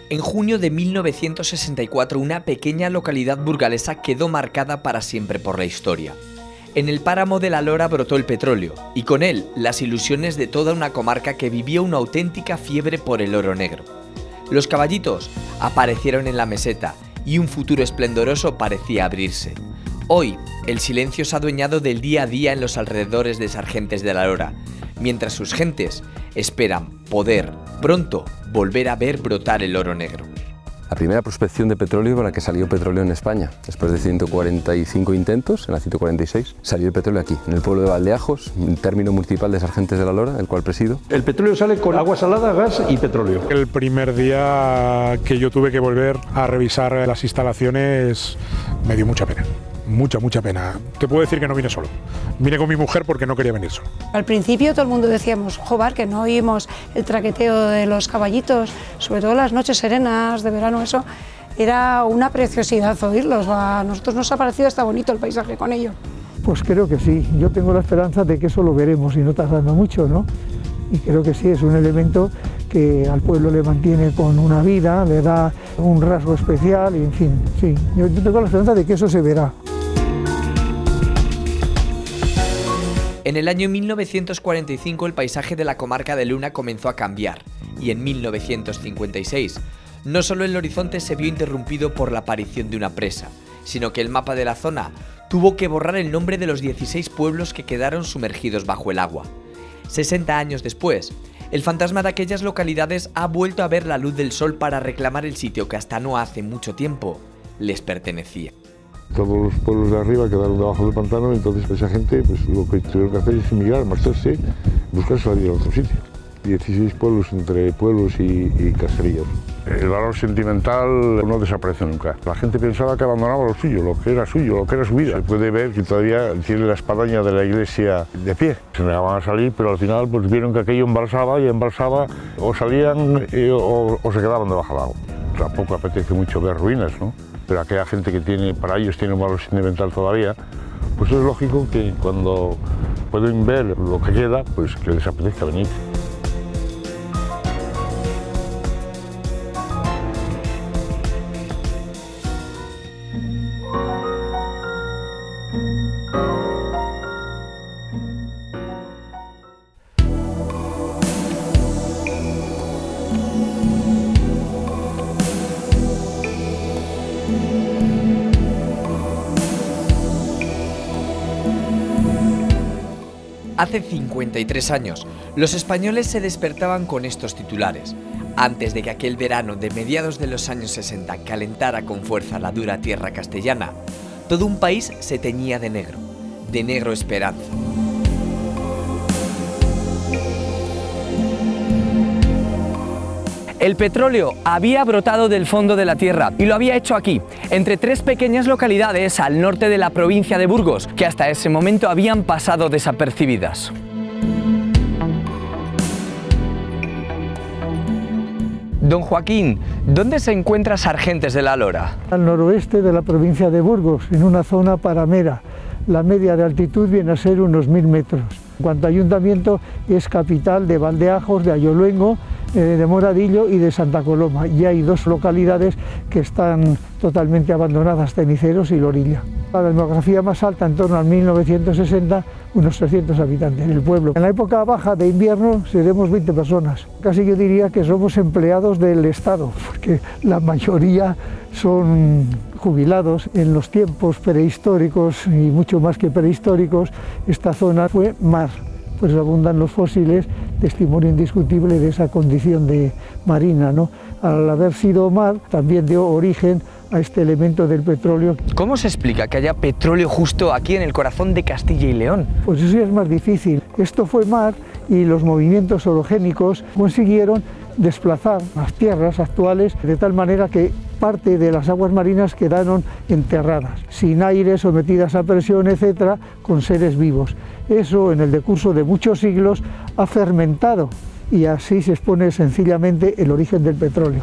En junio de 1964, una pequeña localidad burgalesa quedó marcada para siempre por la historia. En el páramo de la Lora brotó el petróleo, y con él las ilusiones de toda una comarca que vivía una auténtica fiebre por el oro negro. Los caballitos aparecieron en la meseta, y un futuro esplendoroso parecía abrirse. Hoy, el silencio se ha adueñado del día a día en los alrededores de Sargentes de la Lora, mientras sus gentes esperan poder, pronto, volver a ver brotar el oro negro. La primera prospección de petróleo con la que salió petróleo en España. Después de 145 intentos, en la 146, salió el petróleo aquí, en el pueblo de Valdeajos, en término municipal de Sargentes de la Lora, el cual presido. El petróleo sale con agua salada, gas y petróleo. El primer día que yo tuve que volver a revisar las instalaciones me dio mucha pena. Mucha pena. Te puedo decir que no vine solo. Vine con mi mujer porque no quería venir solo. Al principio todo el mundo decíamos, joder, que no oímos el traqueteo de los caballitos, sobre todo las noches serenas de verano, eso era una preciosidad oírlos. A nosotros nos ha parecido hasta bonito el paisaje con ello. Pues creo que sí. Yo tengo la esperanza de que eso lo veremos y no tardando mucho, ¿no? Y creo que sí, es un elemento que al pueblo le mantiene con una vida, le da un rasgo especial y en fin, sí. Yo tengo la esperanza de que eso se verá. En el año 1945 el paisaje de la comarca de Luna comenzó a cambiar, y en 1956 no solo el horizonte se vio interrumpido por la aparición de una presa, sino que el mapa de la zona tuvo que borrar el nombre de los 16 pueblos que quedaron sumergidos bajo el agua. 60 años después, el fantasma de aquellas localidades ha vuelto a ver la luz del sol para reclamar el sitio que hasta no hace mucho tiempo les pertenecía. Todos los pueblos de arriba quedaron debajo del pantano, entonces esa gente pues, lo que tuvieron que hacer es emigrar, marcharse, buscarse la vida en otro sitio. 16 pueblos entre pueblos y caseríos. El valor sentimental no desaparece nunca. La gente pensaba que abandonaba lo suyo, lo que era suyo, lo que era su vida. Se puede ver que todavía tiene la espadaña de la iglesia de pie. Se negaban a salir, pero al final pues, vieron que aquello embalsaba y embalsaba, o salían o se quedaban debajo del agua. Tampoco apetece mucho ver ruinas, ¿no? Pero aquella gente que tiene, para ellos tiene un valor sentimental todavía, pues es lógico que cuando pueden ver lo que queda, pues que les apetezca venir. Hace 53 años, los españoles se despertaban con estos titulares. Antes de que aquel verano de mediados de los años 60 calentara con fuerza la dura tierra castellana, todo un país se teñía de negro esperanza. El petróleo había brotado del fondo de la tierra y lo había hecho aquí, entre tres pequeñas localidades al norte de la provincia de Burgos, que hasta ese momento habían pasado desapercibidas. Don Joaquín, ¿dónde se encuentra Sargentes de la Lora? Al noroeste de la provincia de Burgos, en una zona paramera. La media de altitud viene a ser unos 1000 metros. En cuanto a ayuntamiento, es capital de Valdeajos, de Ayoluengo, de Moradillo y de Santa Coloma. Y hay dos localidades que están totalmente abandonadas, Ceniceros y Lorilla. La demografía más alta, en torno al 1960, unos 300 habitantes en el pueblo. En la época baja de invierno seremos 20 personas. Casi yo diría que somos empleados del Estado, porque la mayoría son jubilados. En los tiempos prehistóricos y mucho más que prehistóricos, esta zona fue mar, pues abundan los fósiles, testimonio indiscutible de esa condición de marina, ¿no? Al haber sido mar, también dio origen a este elemento del petróleo. ¿Cómo se explica que haya petróleo justo aquí en el corazón de Castilla y León? Pues eso es más difícil. Esto fue mar y los movimientos orogénicos consiguieron desplazar las tierras actuales de tal manera que parte de las aguas marinas quedaron enterradas, sin aire, sometidas a presión, etcétera, con seres vivos. Eso en el decurso de muchos siglos ha fermentado y así se expone sencillamente el origen del petróleo.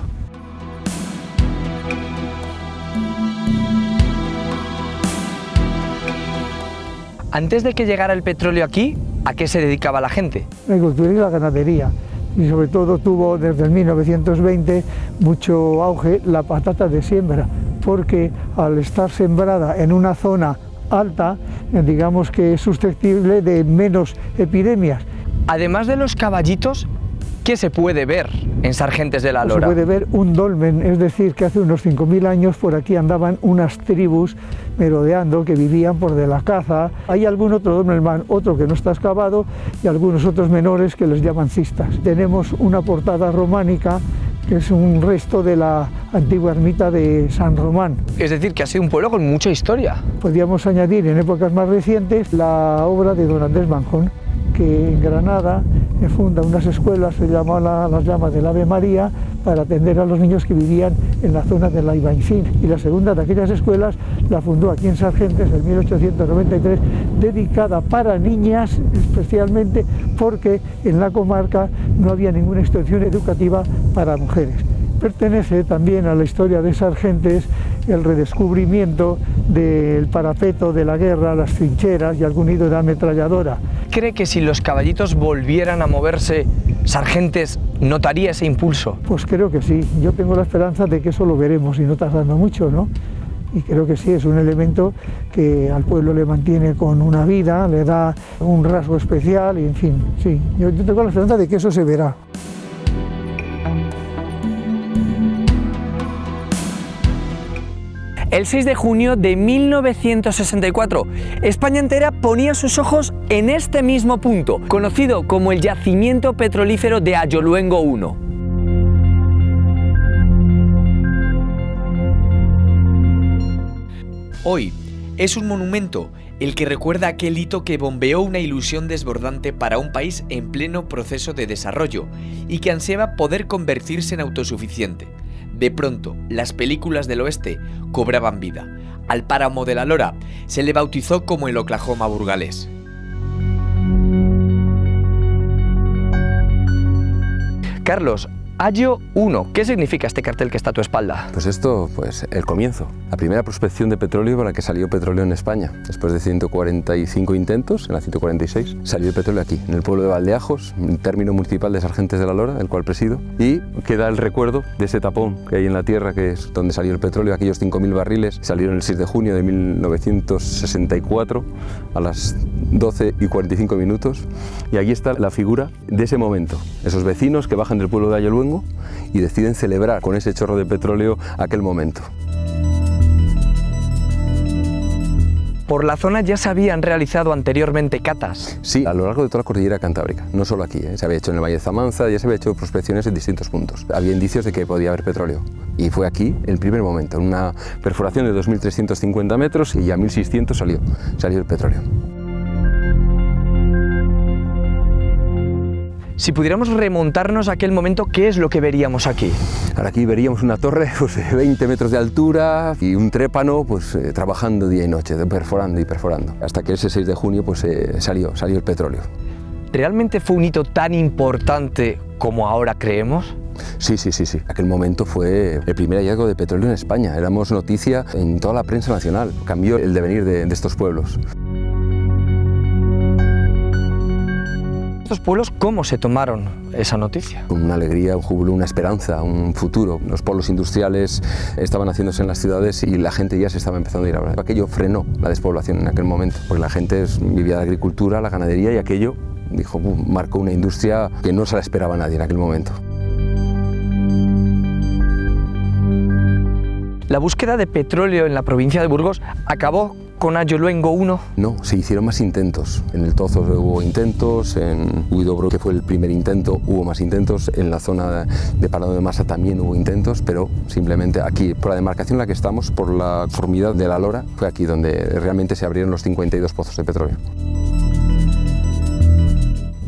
Antes de que llegara el petróleo aquí, ¿a qué se dedicaba la gente? La agricultura y la ganadería. y sobre todo tuvo desde el 1920 mucho auge la patata de siembra, porque al estar sembrada en una zona alta, digamos que es susceptible de menos epidemias. Además de los caballitos, ¿qué se puede ver en Sargentes de la Lora? Se puede ver un dolmen, es decir, que hace unos 5.000 años por aquí andaban unas tribus merodeando que vivían por de la caza. Hay algún otro dolmen, otro que no está excavado, y algunos otros menores que les llaman cistas. Tenemos una portada románica que es un resto de la antigua ermita de San Román. Es decir, que ha sido un pueblo con mucha historia. Podríamos añadir en épocas más recientes la obra de don Andrés Manjón, que en Granada funda unas escuelas, se llama las llamas del Ave María, para atender a los niños que vivían en la zona de la Ibaizín. Y la segunda de aquellas escuelas la fundó aquí en Sargentes en 1893, dedicada para niñas especialmente, porque en la comarca no había ninguna institución educativa para mujeres. Pertenece también a la historia de Sargentes el redescubrimiento del parapeto de la guerra, las trincheras y algún nido de ametralladora. ¿Cree que si los caballitos volvieran a moverse, Sargentes notaría ese impulso? Pues creo que sí. Yo tengo la esperanza de que eso lo veremos y no tardando mucho, ¿no? Y creo que sí, es un elemento que al pueblo le mantiene con una vida, le da un rasgo especial y en fin, sí. Yo tengo la esperanza de que eso se verá. El 6 de junio de 1964, España entera ponía sus ojos en este mismo punto, conocido como el yacimiento petrolífero de Ayoluengo 1. Hoy es un monumento el que recuerda aquel hito que bombeó una ilusión desbordante para un país en pleno proceso de desarrollo y que ansiaba poder convertirse en autosuficiente. De pronto, las películas del oeste cobraban vida. Al páramo de la Lora se le bautizó como el Oklahoma burgalés. Carlos, Ayo 1, ¿qué significa este cartel que está a tu espalda? Pues esto, pues el comienzo. La primera prospección de petróleo para la que salió petróleo en España. Después de 145 intentos, en la 146, salió el petróleo aquí, en el pueblo de Valdeajos, un término municipal de Sargentes de la Lora, el cual presido. Y queda el recuerdo de ese tapón que hay en la tierra, que es donde salió el petróleo. Aquellos 5.000 barriles salieron el 6 de junio de 1964 a las 12:45 minutos. Y aquí está la figura de ese momento. Esos vecinos que bajan del pueblo de Ayoluengo y deciden celebrar con ese chorro de petróleo aquel momento. Por la zona ya se habían realizado anteriormente catas. Sí, a lo largo de toda la cordillera cantábrica, no solo aquí, se había hecho en el Valle de Zamanza, ya se había hecho prospecciones en distintos puntos. Había indicios de que podía haber petróleo y fue aquí el primer momento, en una perforación de 2.350 metros y a 1.600 salió el petróleo. Si pudiéramos remontarnos a aquel momento, ¿qué es lo que veríamos aquí? Ahora aquí veríamos una torre pues, de 20 metros de altura y un trépano pues, trabajando día y noche, perforando y perforando. Hasta que ese 6 de junio pues, salió el petróleo. ¿Realmente fue un hito tan importante como ahora creemos? Sí. Aquel momento fue el primer hallazgo de petróleo en España. Éramos noticia en toda la prensa nacional. Cambió el devenir de estos pueblos. ¿Estos pueblos cómo se tomaron esa noticia? Con una alegría, un júbilo, una esperanza, un futuro. Los polos industriales estaban haciéndose en las ciudades y la gente ya se estaba empezando a ir a hablar. Aquello frenó la despoblación en aquel momento, porque la gente vivía de la agricultura, la ganadería y aquello, marcó una industria que no se la esperaba nadie en aquel momento. La búsqueda de petróleo en la provincia de Burgos acabó con Ayoluengo 1. No, se hicieron más intentos. En el Tozo hubo intentos, en Huidobro, que fue el primer intento, hubo más intentos, en la zona de Parado de Masa también hubo intentos, pero simplemente aquí, por la demarcación en la que estamos, por la conformidad de la Lora, fue aquí donde realmente se abrieron los 52 pozos de petróleo.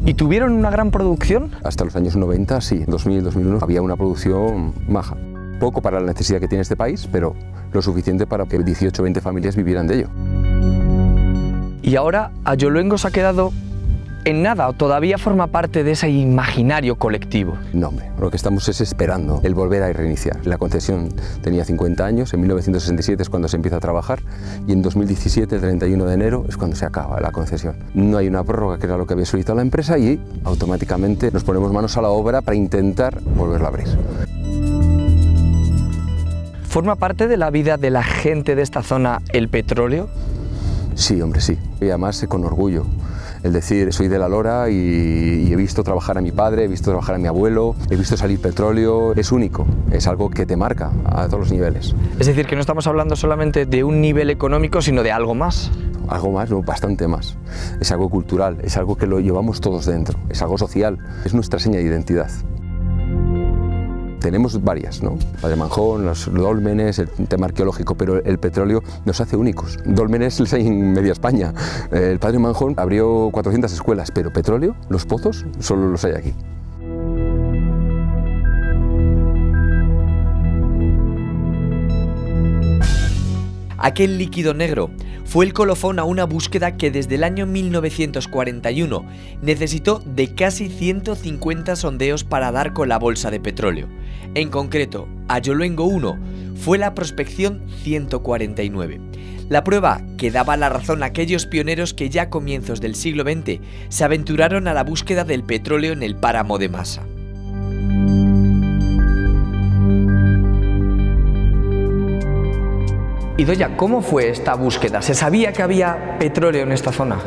¿Y tuvieron una gran producción? Hasta los años 90, sí. 2000, 2001 había una producción maja. Poco para la necesidad que tiene este país, pero lo suficiente para que 18 o 20 familias vivieran de ello. Y ahora Ayoluengo se ha quedado en nada o todavía forma parte de ese imaginario colectivo? No, hombre, lo que estamos es esperando el volver a reiniciar. La concesión tenía 50 años, en 1967 es cuando se empieza a trabajar y en 2017, el 31 de enero, es cuando se acaba la concesión. No hay una prórroga, que era lo que había solicitado la empresa, y automáticamente nos ponemos manos a la obra para intentar volverla a abrir. ¿Forma parte de la vida de la gente de esta zona el petróleo? Sí, hombre, sí. Y además con orgullo. Es decir, soy de La Lora y he visto trabajar a mi padre, he visto trabajar a mi abuelo, he visto salir petróleo. Es único, es algo que te marca a todos los niveles. Es decir, que no estamos hablando solamente de un nivel económico, sino de algo más. Algo más, no, bastante más. Es algo cultural, es algo que lo llevamos todos dentro, es algo social, es nuestra seña de identidad. Tenemos varias, ¿no? Padre Manjón, los dólmenes, el tema arqueológico, pero el petróleo nos hace únicos. Dólmenes los hay en media España. El Padre Manjón abrió 400 escuelas, pero petróleo, los pozos, solo los hay aquí. Aquel líquido negro fue el colofón a una búsqueda que desde el año 1941 necesitó de casi 150 sondeos para dar con la bolsa de petróleo. En concreto, Ayoluengo 1 fue la prospección 149. La prueba que daba la razón a aquellos pioneros que ya a comienzos del siglo XX se aventuraron a la búsqueda del petróleo en el páramo de Masa. Idoia, ¿cómo fue esta búsqueda? ¿Se sabía que había petróleo en esta zona?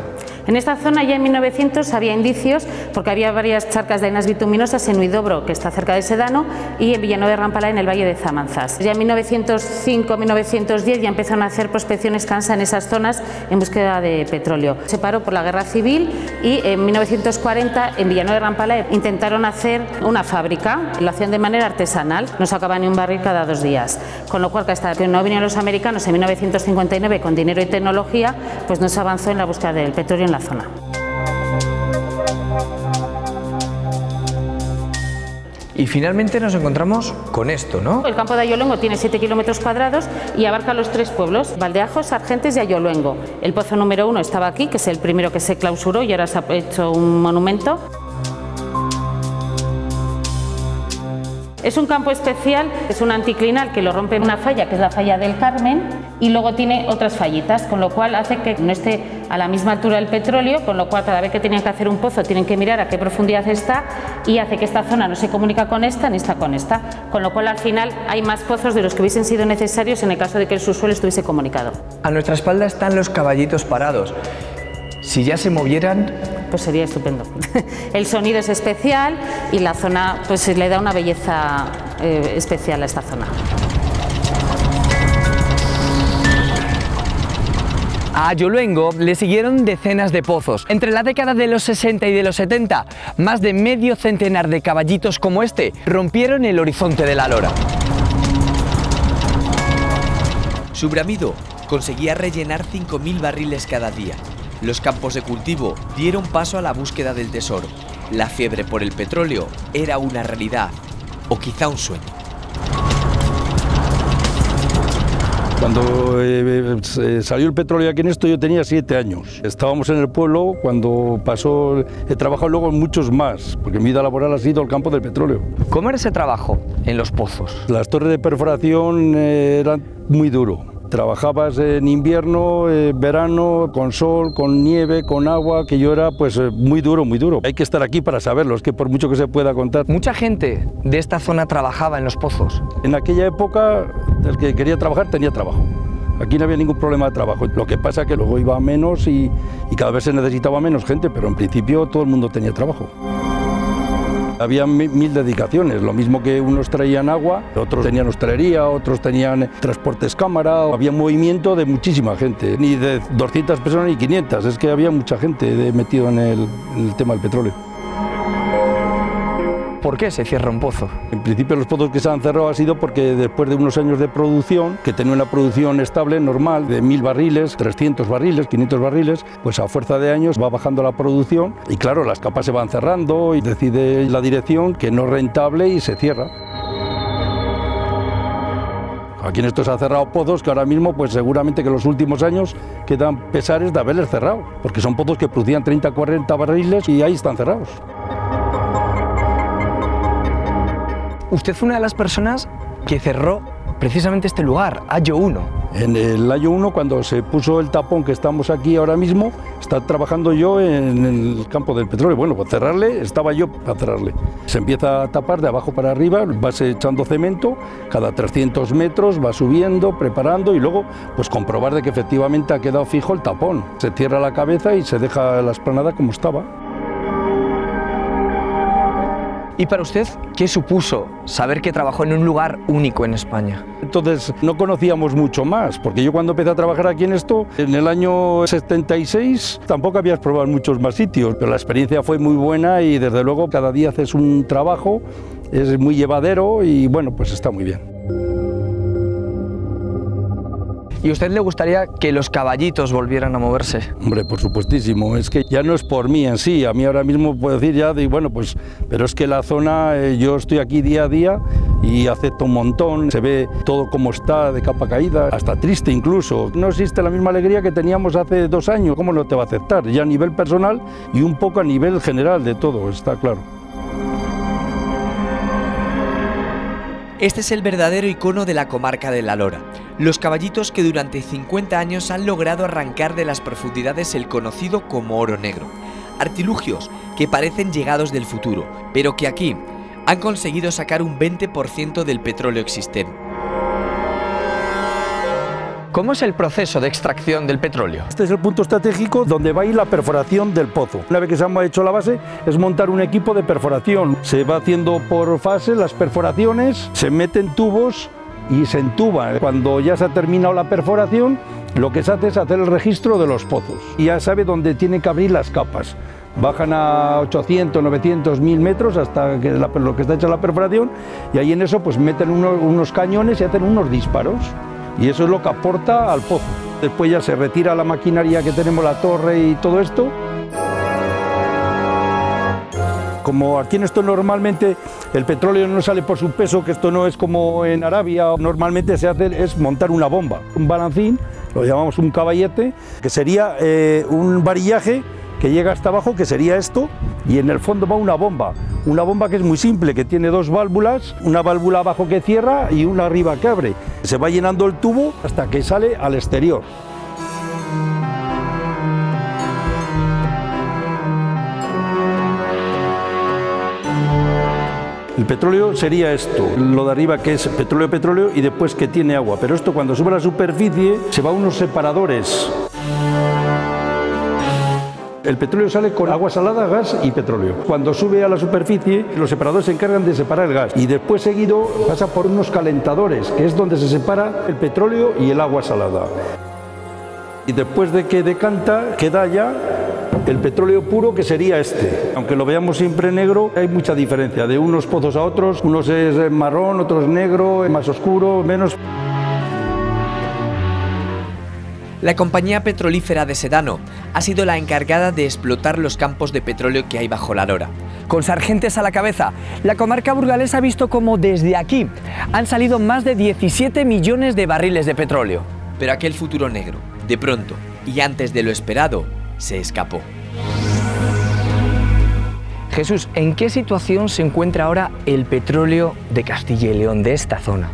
En esta zona ya en 1900 había indicios porque había varias charcas de arenas bituminosas en Huidobro, que está cerca de Sedano, y en Villanueva de Rampala, en el Valle de Zamanzas. Ya en 1905-1910 ya empezaron a hacer prospecciones Cansa en esas zonas en búsqueda de petróleo. Se paró por la Guerra Civil y en 1940 en Villanueva de Rampala intentaron hacer una fábrica, lo hacían de manera artesanal, no sacaban ni un barril cada 2 días, con lo cual hasta que no vinieron los americanos en 1959 con dinero y tecnología, pues no se avanzó en la búsqueda del petróleo en la zona. Y finalmente nos encontramos con esto, ¿no? El campo de Ayoluengo tiene 7 kilómetros cuadrados y abarca los 3 pueblos, Valdeajos, Argentes y Ayoluengo. El pozo número 1 estaba aquí, que es el primero que se clausuró y ahora se ha hecho un monumento. Es un campo especial, es un anticlinal que lo rompe en una falla, que es la falla del Carmen, y luego tiene otras fallitas, con lo cual hace que no esté a la misma altura del petróleo, con lo cual cada vez que tienen que hacer un pozo tienen que mirar a qué profundidad está, y hace que esta zona no se comunica con esta ni está con esta, con lo cual al final hay más pozos de los que hubiesen sido necesarios en el caso de que el subsuelo estuviese comunicado. A nuestra espalda están los caballitos parados. Si ya se movieran, pues sería estupendo. El sonido es especial y la zona pues le da una belleza especial a esta zona. A Ayoluengo le siguieron decenas de pozos. Entre la década de los 60 y de los 70, más de medio centenar de caballitos como este rompieron el horizonte de la Lora. Su bramido conseguía rellenar 5.000 barriles cada día. Los campos de cultivo dieron paso a la búsqueda del tesoro. La fiebre por el petróleo era una realidad, o quizá un sueño. Cuando salió el petróleo aquí en esto yo tenía 7 años. Estábamos en el pueblo cuando pasó, he trabajado luego en muchos más, porque mi vida laboral ha sido el campo del petróleo. ¿Cómo era ese trabajo en los pozos? Las torres de perforación eran muy duro. Trabajabas en invierno, verano, con sol, con nieve, con agua, que yo era pues muy duro, muy duro. Hay que estar aquí para saberlo, es que por mucho que se pueda contar. Mucha gente de esta zona trabajaba en los pozos. En aquella época el que quería trabajar tenía trabajo. Aquí no había ningún problema de trabajo. Lo que pasa es que luego iba a menos y cada vez se necesitaba menos gente, pero en principio todo el mundo tenía trabajo. Había 1000 dedicaciones, lo mismo que unos traían agua, otros tenían hostelería, otros tenían transportes cámara, había movimiento de muchísima gente, ni de 200 personas ni 500, es que había mucha gente metido en el tema del petróleo. ¿Por qué se cierra un pozo? En principio los pozos que se han cerrado ha sido porque después de unos años de producción, que tenía una producción estable, normal, de 1000 barriles, 300 barriles, 500 barriles, pues a fuerza de años va bajando la producción y claro, las capas se van cerrando y decide la dirección que no es rentable y se cierra. Aquí en esto se ha cerrado pozos que ahora mismo, pues seguramente que en los últimos años quedan pesares de haberles cerrado, porque son pozos que producían 30, 40 barriles y ahí están cerrados. Usted fue una de las personas que cerró precisamente este lugar, Ayo 1. En el Ayo 1, cuando se puso el tapón que estamos aquí ahora mismo, está trabajando yo en el campo del petróleo. Bueno, pues cerrarle, estaba yo para cerrarle. Se empieza a tapar de abajo para arriba, vas echando cemento, cada 300 metros va subiendo, preparando y luego pues comprobar de que efectivamente ha quedado fijo el tapón. Se cierra la cabeza y se deja la esplanada como estaba. ¿Y para usted qué supuso saber que trabajó en un lugar único en España? Entonces no conocíamos mucho más, porque yo cuando empecé a trabajar aquí en esto, en el año 76, tampoco habías probado en muchos más sitios, pero la experiencia fue muy buena y desde luego cada día haces un trabajo, es muy llevadero y bueno, pues está muy bien. ¿Y a usted le gustaría que los caballitos volvieran a moverse? Hombre, por supuestísimo, es que ya no es por mí en sí, a mí ahora mismo puedo decir ya, bueno, pues, pero es que la zona, yo estoy aquí día a día y acepto un montón, se ve todo como está, de capa caída, hasta triste incluso. No existe la misma alegría que teníamos hace 2 años, ¿cómo no te va a aceptar? Ya a nivel personal y un poco a nivel general de todo, está claro. Este es el verdadero icono de la comarca de La Lora. Los caballitos que durante 50 años han logrado arrancar de las profundidades el conocido como oro negro. Artilugios que parecen llegados del futuro, pero que aquí han conseguido sacar un 20% del petróleo existente. ¿Cómo es el proceso de extracción del petróleo? Este es el punto estratégico donde va a ir la perforación del pozo. Una vez que se ha hecho la base, es montar un equipo de perforación. Se va haciendo por fase las perforaciones, se meten tubos y se entuba. Cuando ya se ha terminado la perforación, lo que se hace es hacer el registro de los pozos. Y ya sabe dónde tiene que abrir las capas. Bajan a 800, 900, 1000 metros hasta que lo que está hecha la perforación y ahí en eso pues meten unos cañones y hacen unos disparos. Y eso es lo que aporta al pozo. Después ya se retira la maquinaria que tenemos, la torre y todo esto. Como aquí en esto normalmente el petróleo no sale por su peso, que esto no es como en Arabia, normalmente se hace es montar una bomba, un balancín, lo llamamos un caballete, que sería un varillaje que llega hasta abajo, que sería esto, y en el fondo va una bomba que es muy simple, que tiene 2 válvulas, una válvula abajo que cierra y una arriba que abre. Se va llenando el tubo hasta que sale al exterior. El petróleo sería esto, lo de arriba que es petróleo y después que tiene agua, pero esto cuando sube a la superficie se va a unos separadores. El petróleo sale con agua salada, gas y petróleo. Cuando sube a la superficie, los separadores se encargan de separar el gas y después seguido pasa por unos calentadores, que es donde se separa el petróleo y el agua salada. Y después de que decanta, queda ya el petróleo puro, que sería este. Aunque lo veamos siempre negro, hay mucha diferencia de unos pozos a otros. Unos es marrón, otros negro, más oscuro, menos. La compañía petrolífera de Sedano ha sido la encargada de explotar los campos de petróleo que hay bajo La Lora. Con Sargentes a la cabeza, la comarca burgalesa ha visto cómo desde aquí han salido más de 17 millones de barriles de petróleo. Pero aquel futuro negro, de pronto y antes de lo esperado, se escapó. Jesús, ¿en qué situación se encuentra ahora el petróleo de Castilla y León, de esta zona?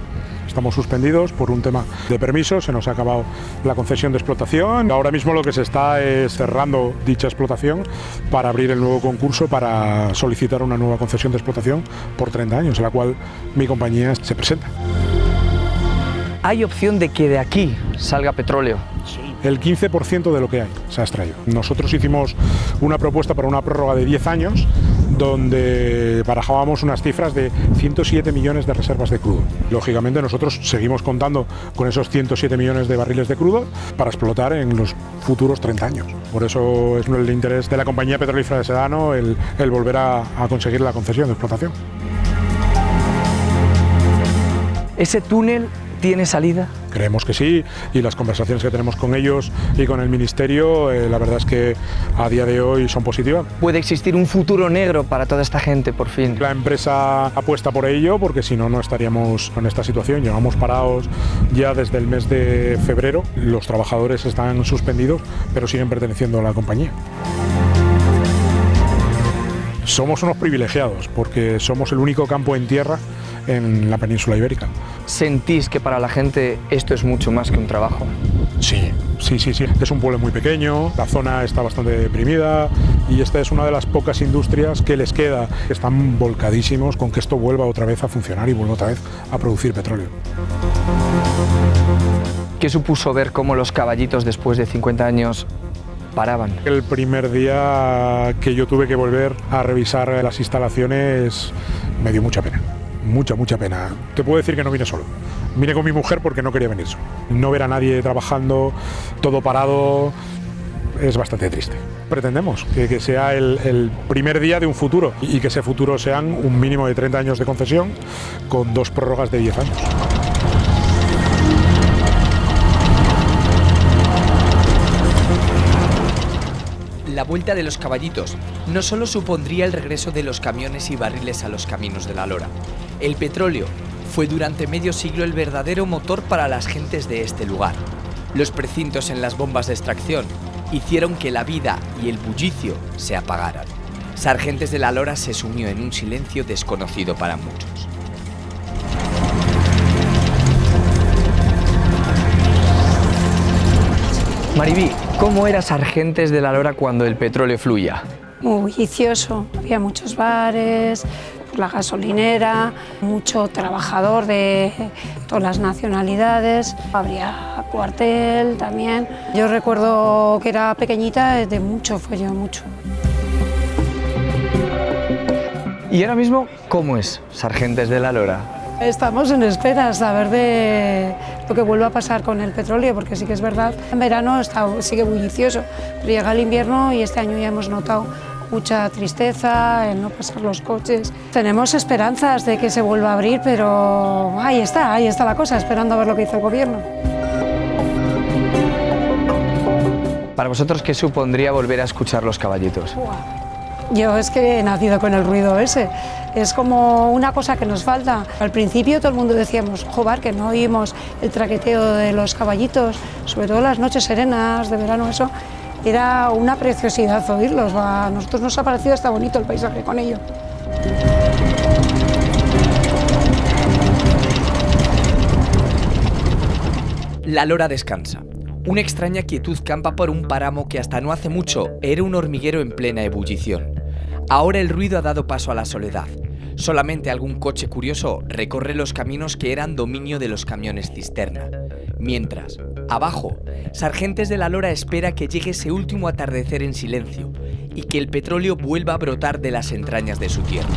Estamos suspendidos por un tema de permisos, se nos ha acabado la concesión de explotación. Ahora mismo lo que se está es cerrando dicha explotación para abrir el nuevo concurso para solicitar una nueva concesión de explotación por 30 años, en la cual mi compañía se presenta. ¿Hay opción de que de aquí salga petróleo? El 15% de lo que hay se ha extraído. Nosotros hicimos una propuesta para una prórroga de 10 años donde barajábamos unas cifras de 107 millones de reservas de crudo. Lógicamente nosotros seguimos contando con esos 107 millones de barriles de crudo para explotar en los futuros 30 años. Por eso es el interés de la compañía petrolífera de Sedano el volver a conseguir la concesión de explotación. ¿Ese túnel tiene salida? Creemos que sí, y las conversaciones que tenemos con ellos y con el Ministerio, la verdad es que a día de hoy son positivas. ¿Puede existir un futuro negro para toda esta gente, por fin? La empresa apuesta por ello, porque si no, no estaríamos en esta situación. Llevamos parados ya desde el mes de febrero. Los trabajadores están suspendidos, pero siguen perteneciendo a la compañía. Somos unos privilegiados, porque somos el único campo en tierra en la península ibérica. ¿Sentís que para la gente esto es mucho más que un trabajo? Sí. Es un pueblo muy pequeño, la zona está bastante deprimida y esta es una de las pocas industrias que les queda. Están volcadísimos con que esto vuelva otra vez a funcionar y vuelva otra vez a producir petróleo. ¿Qué supuso ver cómo los caballitos después de 50 años paraban? El primer día que yo tuve que volver a revisar las instalaciones me dio mucha pena. Mucha pena. Te puedo decir que no vine solo. Vine con mi mujer porque no quería venir solo. No ver a nadie trabajando, todo parado, es bastante triste. Pretendemos que sea el primer día de un futuro y que ese futuro sean un mínimo de 30 años de concesión con 2 prórrogas de 10 años. La vuelta de los caballitos no solo supondría el regreso de los camiones y barriles a los caminos de la Lora. El petróleo fue durante medio siglo el verdadero motor para las gentes de este lugar. Los precintos en las bombas de extracción hicieron que la vida y el bullicio se apagaran. Sargentes de la Lora se sumió en un silencio desconocido para muchos. Maribí, ¿cómo era Sargentes de la Lora cuando el petróleo fluía? Muy bullicioso, había muchos bares, la gasolinera, mucho trabajador de todas las nacionalidades, habría cuartel también. Yo recuerdo que era pequeñita, de mucho follón, mucho. ¿Y ahora mismo cómo es Sargentes de la Lora? Estamos en espera a saber de lo que vuelva a pasar con el petróleo, porque sí que es verdad, en verano sigue bullicioso, pero llega el invierno y este año ya hemos notado mucha tristeza, el no pasar los coches. Tenemos esperanzas de que se vuelva a abrir, pero ahí está la cosa, esperando a ver lo que dice el gobierno. Para vosotros, ¿qué supondría volver a escuchar los caballitos? Yo es que he nacido con el ruido ese, es como una cosa que nos falta. Al principio todo el mundo decíamos, joder, que no oímos el traqueteo de los caballitos, sobre todo las noches serenas de verano, eso era una preciosidad oírlos. A nosotros nos ha parecido hasta bonito el paisaje con ello. La Lora descansa. Una extraña quietud campa por un páramo que hasta no hace mucho era un hormiguero en plena ebullición. Ahora el ruido ha dado paso a la soledad. Solamente algún coche curioso recorre los caminos que eran dominio de los camiones cisterna. Mientras, abajo, Sargentes de la Lora espera que llegue ese último atardecer en silencio y que el petróleo vuelva a brotar de las entrañas de su tierra.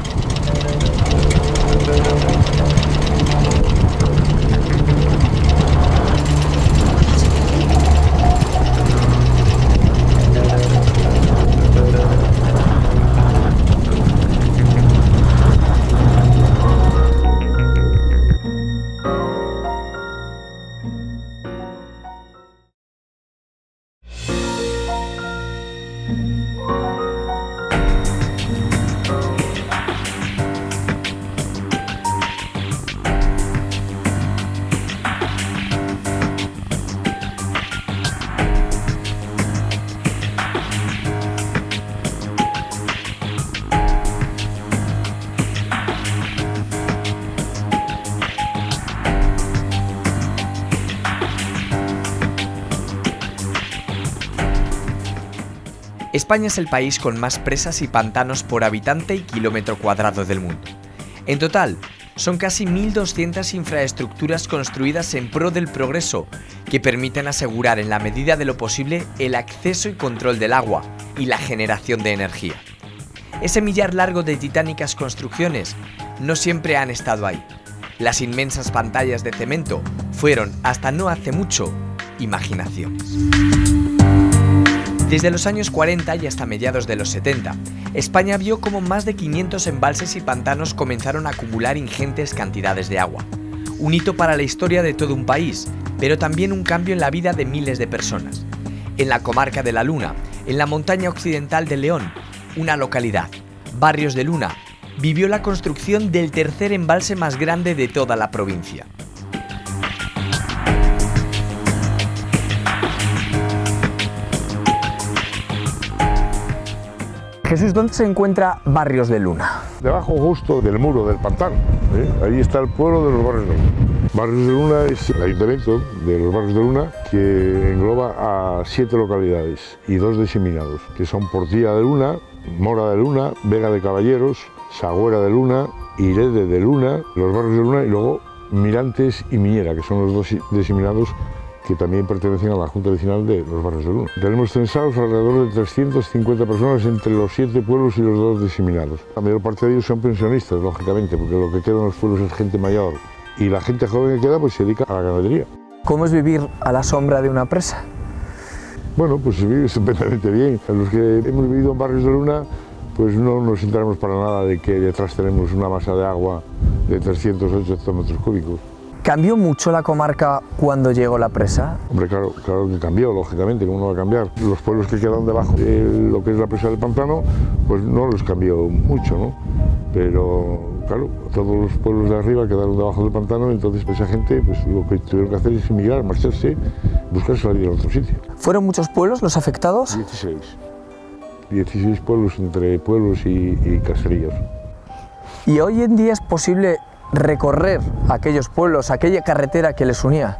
España es el país con más presas y pantanos por habitante y kilómetro cuadrado del mundo. En total, son casi 1.200 infraestructuras construidas en pro del progreso, que permiten asegurar en la medida de lo posible el acceso y control del agua y la generación de energía. Ese millar largo de titánicas construcciones no siempre han estado ahí. Las inmensas pantallas de cemento fueron, hasta no hace mucho, imaginaciones. Desde los años 40 y hasta mediados de los 70, España vio cómo más de 500 embalses y pantanos comenzaron a acumular ingentes cantidades de agua. Un hito para la historia de todo un país, pero también un cambio en la vida de miles de personas. En la comarca de La Luna, en la montaña occidental de León, una localidad, Barrios de Luna, vivió la construcción del tercer embalse más grande de toda la provincia. Jesús, ¿dónde se encuentra Barrios de Luna? Debajo justo del muro del pantano, ahí está el pueblo de los Barrios de Luna. Barrios de Luna es el ayuntamiento de los Barrios de Luna que engloba a 7 localidades y 2 diseminados, que son Portilla de Luna, Mora de Luna, Vega de Caballeros, Sagüera de Luna, Irede de Luna, los Barrios de Luna y luego Mirantes y Miñera, que son los 2 diseminados que también pertenecen a la Junta Vecinal de los Barrios de Luna. Tenemos censados alrededor de 350 personas entre los 7 pueblos y los 2 diseminados. La mayor parte de ellos son pensionistas, lógicamente, porque lo que queda en los pueblos es gente mayor. Y la gente joven que queda pues se dedica a la ganadería. ¿Cómo es vivir a la sombra de una presa? Bueno, pues se vive estupendamente bien. Los que hemos vivido en Barrios de Luna, pues no nos enteramos para nada de que detrás tenemos una masa de agua de 308 hectómetros cúbicos. ¿Cambió mucho la comarca cuando llegó la presa? Hombre, claro que cambió, lógicamente, ¿cómo no va a cambiar? Los pueblos que quedan debajo de lo que es la presa del pantano, pues no los cambió mucho, ¿no? Pero, claro, todos los pueblos de arriba quedaron debajo del pantano, entonces esa gente, pues lo que tuvieron que hacer es emigrar, marcharse, buscarse la vida en otro sitio. ¿Fueron muchos pueblos los afectados? 16. 16 pueblos entre pueblos y caseríos. ¿Y hoy en día es posible recorrer aquellos pueblos, aquella carretera que les unía?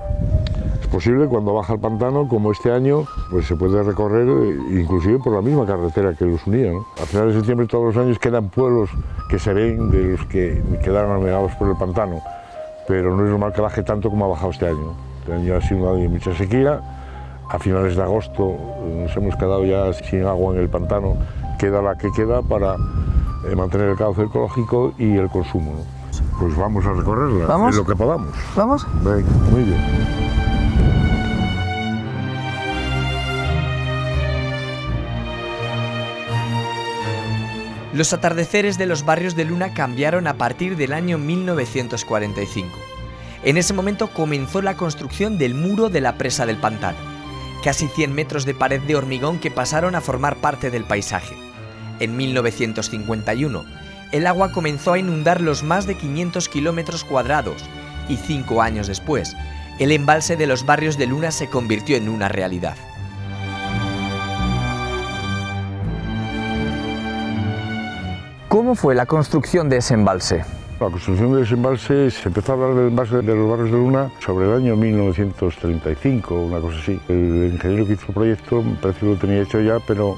Es posible cuando baja el pantano, como este año, pues se puede recorrer inclusive por la misma carretera que los unía, ¿no? A finales de septiembre todos los años quedan pueblos que se ven de los que quedaron anegados por el pantano, pero no es normal que baje tanto como ha bajado este año. Este año ha sido un año de mucha sequía. A finales de agosto nos hemos quedado ya sin agua en el pantano, queda la que queda para mantener el cauce ecológico y el consumo, ¿no? Pues vamos a recorrerla, ¿Vamos? en lo que podamos. ¿Vamos? Venga, muy bien. Los atardeceres de los Barrios de Luna cambiaron a partir del año 1945. En ese momento comenzó la construcción del muro de la presa del pantano, casi 100 metros de pared de hormigón que pasaron a formar parte del paisaje. En 1951, el agua comenzó a inundar los más de 500 kilómetros cuadrados y 5 años después, el embalse de los Barrios de Luna se convirtió en una realidad. ¿Cómo fue la construcción de ese embalse? La construcción de ese embalse, se empezó a hablar del embalse de los Barrios de Luna sobre el año 1935, una cosa así. El ingeniero que hizo el proyecto me parece que lo tenía hecho ya, pero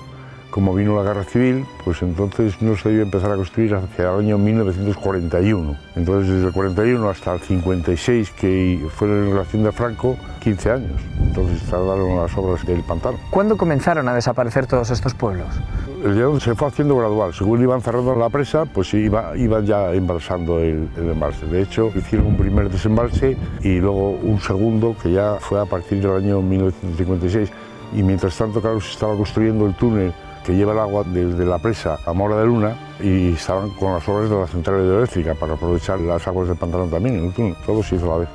como vino la guerra civil, pues entonces no se debió empezar a construir hacia el año 1941. Entonces desde el 41 hasta el 56, que fue la inauguración de Franco, 15 años. Entonces tardaron las obras del pantano. ¿Cuándo comenzaron a desaparecer todos estos pueblos? El llenado se fue haciendo gradual. Según iban cerrando la presa, pues iban ya embalsando el embalse. De hecho, hicieron un primer desembalse y luego un segundo, que ya fue a partir del año 1956. Y mientras tanto, claro, se estaba construyendo el túnel que lleva el agua desde la presa a Mora de Luna y estaban con las obras de la central hidroeléctrica para aprovechar las aguas del pantano también en el túnel. Todo se hizo a la vez.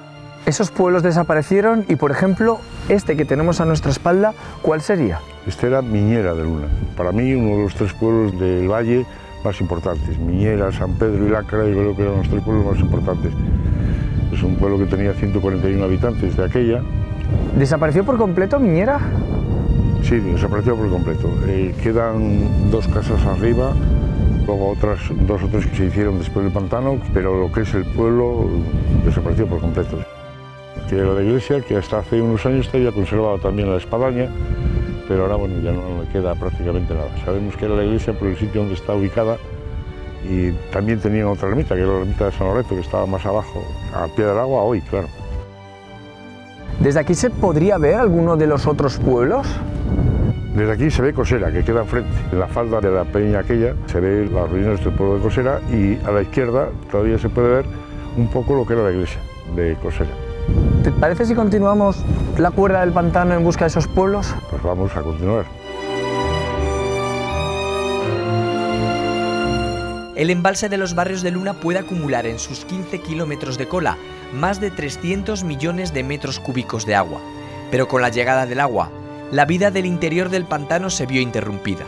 Esos pueblos desaparecieron y, por ejemplo, este que tenemos a nuestra espalda, ¿cuál sería? Este era Miñera de Luna. Para mí, uno de los 3 pueblos del valle más importantes. Miñera, San Pedro y Lacra, yo creo que eran los 3 pueblos más importantes. Es un pueblo que tenía 141 habitantes de aquella. ¿Desapareció por completo Miñera? Sí, desapareció por completo. Quedan 2 casas arriba, luego otras 2 o 3 que se hicieron después del pantano, pero lo que es el pueblo desapareció por completo. Que la iglesia, que hasta hace unos años había conservado también la espadaña, pero ahora bueno, ya no le queda prácticamente nada. Sabemos que era la iglesia por el sitio donde está ubicada y también tenían otra ermita, que era la ermita de San Lorenzo, que estaba más abajo, a pie del agua hoy, claro. ¿Desde aquí se podría ver alguno de los otros pueblos? Desde aquí se ve Cosera, que queda enfrente. En la falda de la peña aquella se ve las ruinas del pueblo de Cosera y a la izquierda todavía se puede ver un poco lo que era la iglesia de Cosera. ¿Te parece si continuamos la cuerda del pantano en busca de esos pueblos? Pues vamos a continuar. El embalse de los Barrios de Luna puede acumular en sus 15 kilómetros de cola más de 300 millones de metros cúbicos de agua. Pero con la llegada del agua, la vida del interior del pantano se vio interrumpida.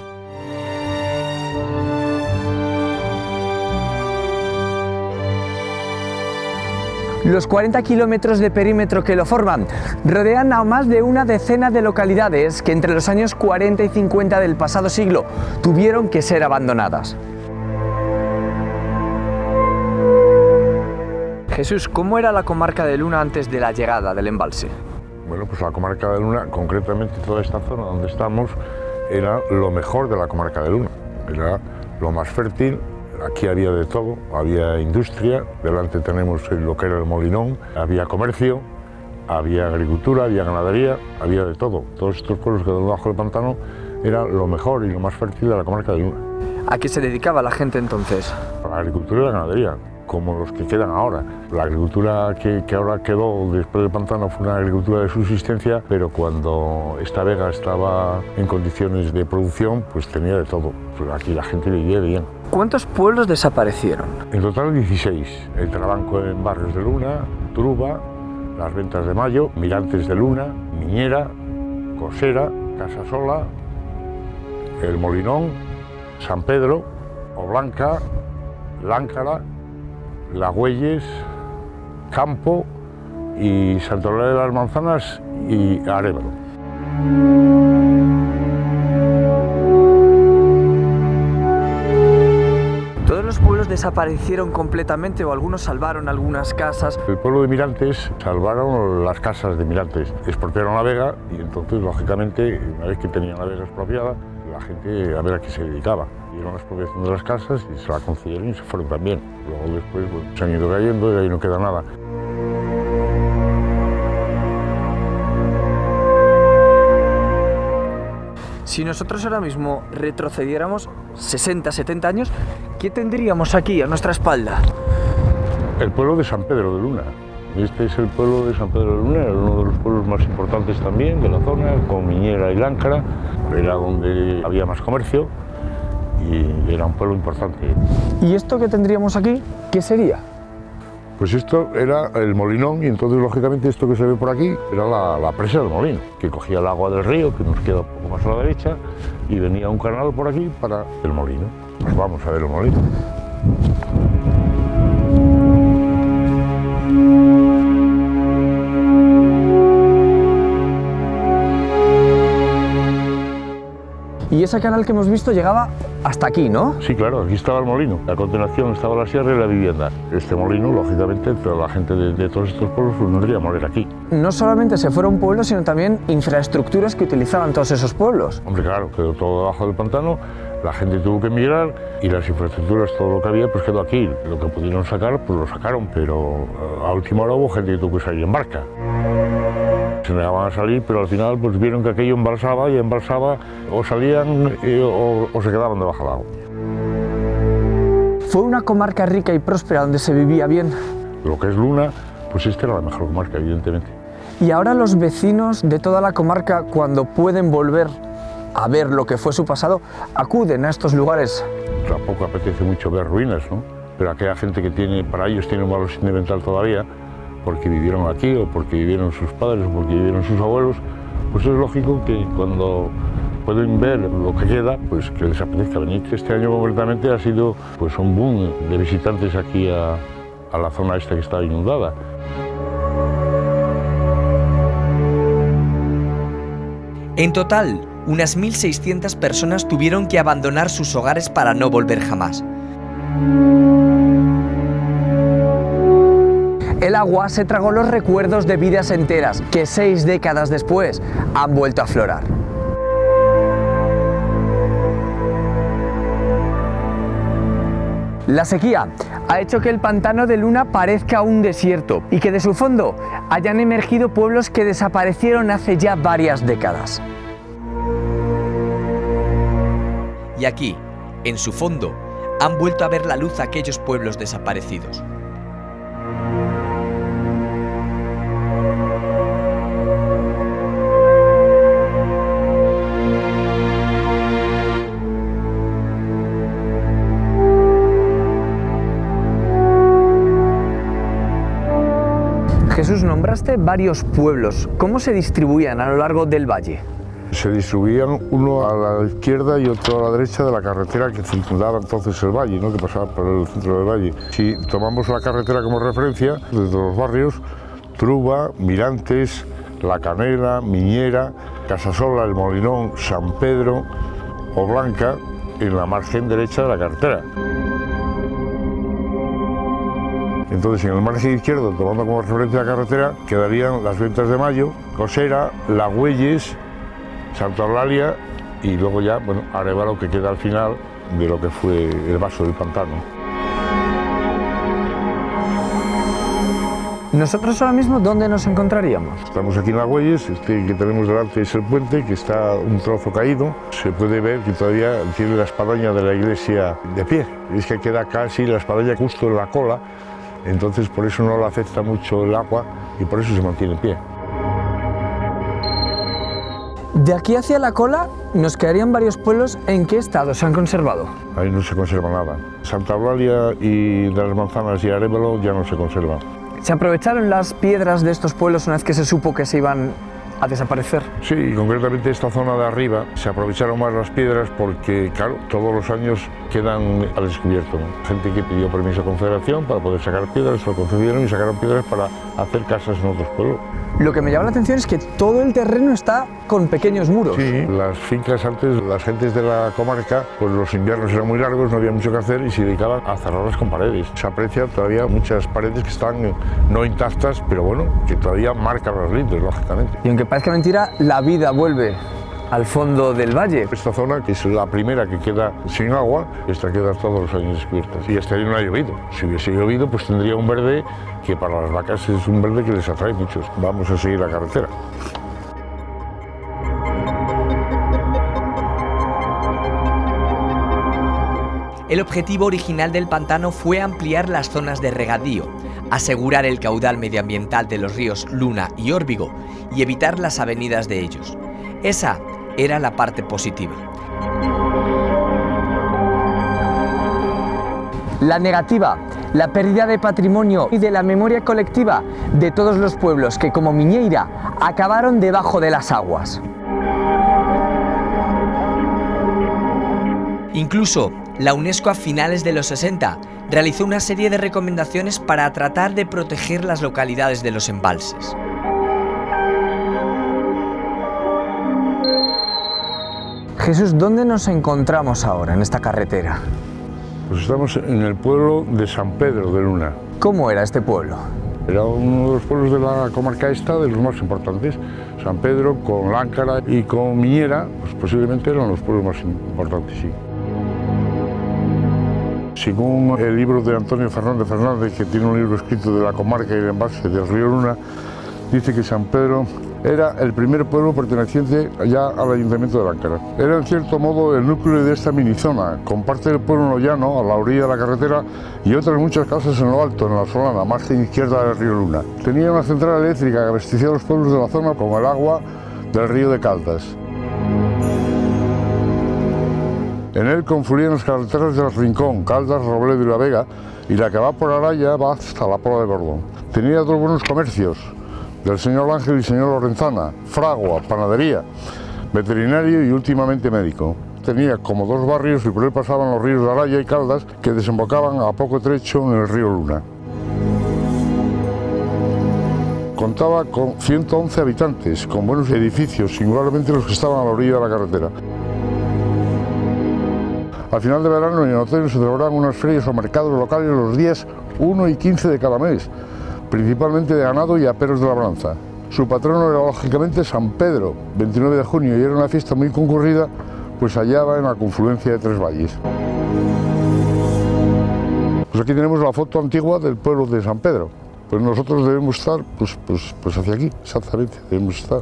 Los 40 kilómetros de perímetro que lo forman rodean a más de una decena de localidades que entre los años 40 y 50 del pasado siglo tuvieron que ser abandonadas. Jesús, ¿cómo era la comarca de Luna antes de la llegada del embalse? Bueno, pues la comarca de Luna, concretamente toda esta zona donde estamos, era lo mejor de la comarca de Luna. Era lo más fértil, aquí había de todo, había industria, delante tenemos lo que era el Molinón, había comercio, había agricultura, había ganadería, había de todo. Todos estos pueblos que debajo del pantano era lo mejor y lo más fértil de la comarca de Luna. ¿A qué se dedicaba la gente entonces? A la agricultura y la ganadería, como los que quedan ahora. La agricultura que ahora quedó después del pantano fue una agricultura de subsistencia, pero cuando esta vega estaba en condiciones de producción, pues tenía de todo. Pues aquí la gente vivía bien. ¿Cuántos pueblos desaparecieron? En total 16. El Trabanco en Barrios de Luna, Turuba, Las Ventas de Mayo, Mirantes de Luna, Miñera, Cosera, Casasola, El Molinón, San Pedro, Oblanca, Láncara, Lagüelles, Campo y Santa Eulalia de las Manzanas y Arévalo. ¿Todos los pueblos desaparecieron completamente o algunos salvaron algunas casas? El pueblo de Mirantes salvaron las casas de Mirantes, expropiaron la vega y entonces, lógicamente, una vez que tenían la vega expropiada, la gente a ver a qué se dedicaba. Dieron la expropiación de las casas y se la concedieron y se fueron también. Luego después se han ido cayendo y ahí no queda nada. Si nosotros ahora mismo retrocediéramos 60, 70 años, ¿qué tendríamos aquí a nuestra espalda? El pueblo de San Pedro de Luna. Este es el pueblo de San Pedro de Luna, era uno de los pueblos más importantes también de la zona, con Miñera y Láncara. Era donde había más comercio y era un pueblo importante. ¿Y esto que tendríamos aquí, qué sería? Pues esto era el Molinón y entonces, lógicamente, esto que se ve por aquí era la presa del molino, que cogía el agua del río, que nos queda un poco más a la derecha, y venía un canal por aquí para el molino. Pues vamos a ver el molino. Y ese canal que hemos visto llegaba hasta aquí, ¿no? Sí, claro, aquí estaba el molino. A continuación estaba la sierra y la vivienda. Este molino, lógicamente, toda la gente de todos estos pueblos vendría a morir aquí. No solamente se fueron pueblos, sino también infraestructuras que utilizaban todos esos pueblos. Hombre, claro, quedó todo debajo del pantano, la gente tuvo que emigrar y las infraestructuras, todo lo que había, pues quedó aquí. Lo que pudieron sacar, pues lo sacaron, pero a última hora hubo gente que tuvo que salir en barca. Se negaban a salir, pero al final pues vieron que aquello embalsaba y embalsaba, o salían o se quedaban debajo del agua. ¿Fue una comarca rica y próspera donde se vivía bien? Lo que es Luna, pues esta era la mejor comarca, evidentemente. Y ahora los vecinos de toda la comarca, cuando pueden volver a ver lo que fue su pasado, acuden a estos lugares. Tampoco apetece mucho ver ruinas, ¿no? Pero aquella gente que tiene, para ellos tiene un valor sentimental todavía, porque vivieron aquí, o porque vivieron sus padres, o porque vivieron sus abuelos, pues es lógico que cuando pueden ver lo que queda, pues que les apetezca venir. Este año concretamente ha sido pues un boom de visitantes aquí a la zona esta que está inundada. En total, unas 1.600 personas tuvieron que abandonar sus hogares para no volver jamás. El agua se tragó los recuerdos de vidas enteras que 6 décadas después han vuelto a aflorar. La sequía ha hecho que el pantano de Luna parezca un desierto y que de su fondo hayan emergido pueblos que desaparecieron hace ya varias décadas. Y aquí, en su fondo, han vuelto a ver la luz aquellos pueblos desaparecidos. Jesús, nombraste varios pueblos. ¿Cómo se distribuían a lo largo del valle? Se distribuían uno a la izquierda y otro a la derecha de la carretera que circundaba entonces el valle, ¿no? Que pasaba por el centro del valle. Si tomamos la carretera como referencia, desde los barrios Truba, Mirantes, La Canela, Miñera, Casasola, El Molinón, San Pedro o Blanca, en la margen derecha de la carretera. Entonces, en el margen izquierdo, tomando como referencia la carretera, quedarían las Ventas de Mayo, Cosera, Lagüelles, Santa Eulalia y luego ya, bueno, Arévalo, que queda al final de lo que fue el vaso del pantano. ¿Nosotros ahora mismo dónde nos encontraríamos? Estamos aquí en Lagüelles, este que tenemos delante es el puente, que está un trozo caído. Se puede ver que todavía tiene la espadaña de la iglesia de pie. Es que queda casi la espadaña justo en la cola, entonces por eso no le afecta mucho el agua y por eso se mantiene en pie. De aquí hacia la cola nos quedarían varios pueblos. ¿En qué estado se han conservado? Ahí no se conserva nada. Santa Eulalia y de las Manzanas y Arévalo ya no se conserva. ¿Se aprovecharon las piedras de estos pueblos una vez que se supo que se iban a desaparecer? Sí, concretamente esta zona de arriba se aprovecharon más las piedras porque, claro, todos los años quedan al descubierto, ¿no? Gente que pidió permiso a Confederación para poder sacar piedras, se lo concedieron y sacaron piedras para hacer casas en otros pueblos. Lo que me llama la atención es que todo el terreno está con pequeños muros. Sí, las fincas antes, las gentes de la comarca, pues los inviernos eran muy largos, no había mucho que hacer y se dedicaban a cerrarlas con paredes. Se aprecia todavía muchas paredes que están no intactas, pero bueno, que todavía marcan las lindes, lógicamente. Y aunque parezca mentira, la vida vuelve al fondo del valle. Esta zona, que es la primera que queda sin agua, esta queda todos los años descubierta. Y este año no ha llovido. Si hubiese llovido, pues tendría un verde que para las vacas es un verde que les atrae mucho. Vamos a seguir la carretera. El objetivo original del pantano fue ampliar las zonas de regadío, asegurar el caudal medioambiental de los ríos Luna y Órbigo y evitar las avenidas de ellos. Esa era la parte positiva. La negativa, la pérdida de patrimonio y de la memoria colectiva de todos los pueblos que, como Miñeira, acabaron debajo de las aguas. Incluso, la UNESCO a finales de los 60 realizó una serie de recomendaciones para tratar de proteger las localidades de los embalses. Jesús, ¿dónde nos encontramos ahora en esta carretera? Pues estamos en el pueblo de San Pedro de Luna. ¿Cómo era este pueblo? Era uno de los pueblos de la comarca esta, de los más importantes. San Pedro, con Láncara y con Miñera, pues posiblemente eran los pueblos más importantes, sí. Según el libro de Antonio Fernández Fernández, que tiene un libro escrito de la comarca y el embalse del río Luna, dice que San Pedro era el primer pueblo perteneciente ya al ayuntamiento de Láncara. Era en cierto modo el núcleo de esta minizona, con parte del pueblo en lo llano, a la orilla de la carretera, y otras muchas casas en lo alto, en la Solana, margen izquierda del río Luna. Tenía una central eléctrica que abastecía a los pueblos de la zona con el agua del río de Caldas. En él confluían las carreteras del Rincón, Caldas, Robledo y La Vega, y la que va por Araya va hasta la Pola de Bordón. Tenía dos buenos comercios, del señor Ángel y señor Lorenzana, fragua, panadería, veterinario y últimamente médico. Tenía como dos barrios y por él pasaban los ríos de Araya y Caldas que desembocaban a poco trecho en el río Luna. Contaba con 111 habitantes, con buenos edificios, singularmente los que estaban a la orilla de la carretera. Al final de verano y en otoño se celebraban unas ferias o mercados locales los días 1 y 15 de cada mes, principalmente de ganado y aperos de labranza. Su patrono era lógicamente San Pedro, 29 de junio, y era una fiesta muy concurrida, pues hallaba en la confluencia de tres valles. Pues aquí tenemos la foto antigua del pueblo de San Pedro. Pues nosotros debemos estar pues hacia aquí, exactamente, debemos estar.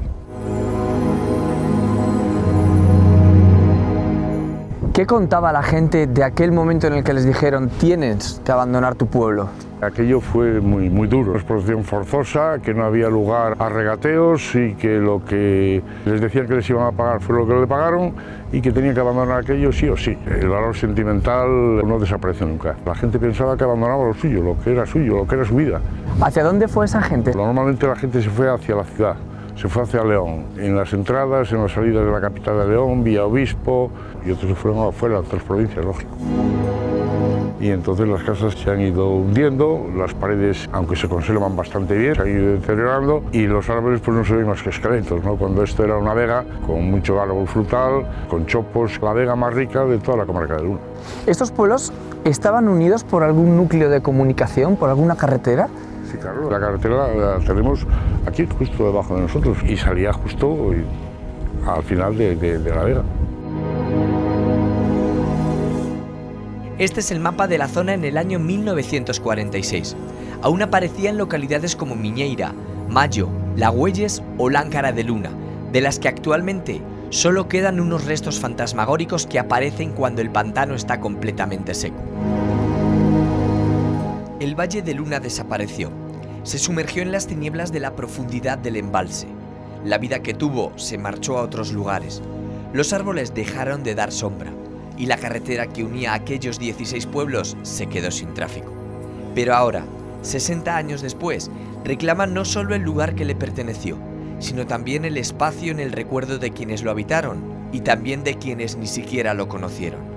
¿Qué contaba la gente de aquel momento en el que les dijeron tienes que abandonar tu pueblo? Aquello fue muy duro, explotación forzosa, que no había lugar a regateos y que lo que les decían que les iban a pagar fue lo que le pagaron y que tenían que abandonar aquello sí o sí. El valor sentimental no desapareció nunca. La gente pensaba que abandonaba lo suyo, lo que era suyo, lo que era su vida. ¿Hacia dónde fue esa gente? Normalmente la gente se fue hacia la ciudad. Se fue hacia León, en las entradas, en las salidas de la capital de León, Villa Obispo, y otros se fueron afuera, a otras provincias, lógico. Y entonces las casas se han ido hundiendo, las paredes, aunque se conservan bastante bien, se han ido deteriorando y los árboles pues no se ven más que esqueletos, ¿no? Cuando esto era una vega con mucho árbol frutal, con chopos, la vega más rica de toda la comarca de Luna. ¿Estos pueblos estaban unidos por algún núcleo de comunicación, por alguna carretera? Sí, claro, la carretera la tenemos aquí, justo debajo de nosotros, y salía justo al final de la vega. Este es el mapa de la zona en el año 1946. Aún aparecían localidades como Miñeira, Mayo, Lagüelles o Láncara de Luna, de las que actualmente solo quedan unos restos fantasmagóricos que aparecen cuando el pantano está completamente seco. El Valle de Luna desapareció. Se sumergió en las tinieblas de la profundidad del embalse. La vida que tuvo se marchó a otros lugares. Los árboles dejaron de dar sombra y la carretera que unía a aquellos 16 pueblos se quedó sin tráfico. Pero ahora, 60 años después, reclama no solo el lugar que le perteneció, sino también el espacio en el recuerdo de quienes lo habitaron y también de quienes ni siquiera lo conocieron.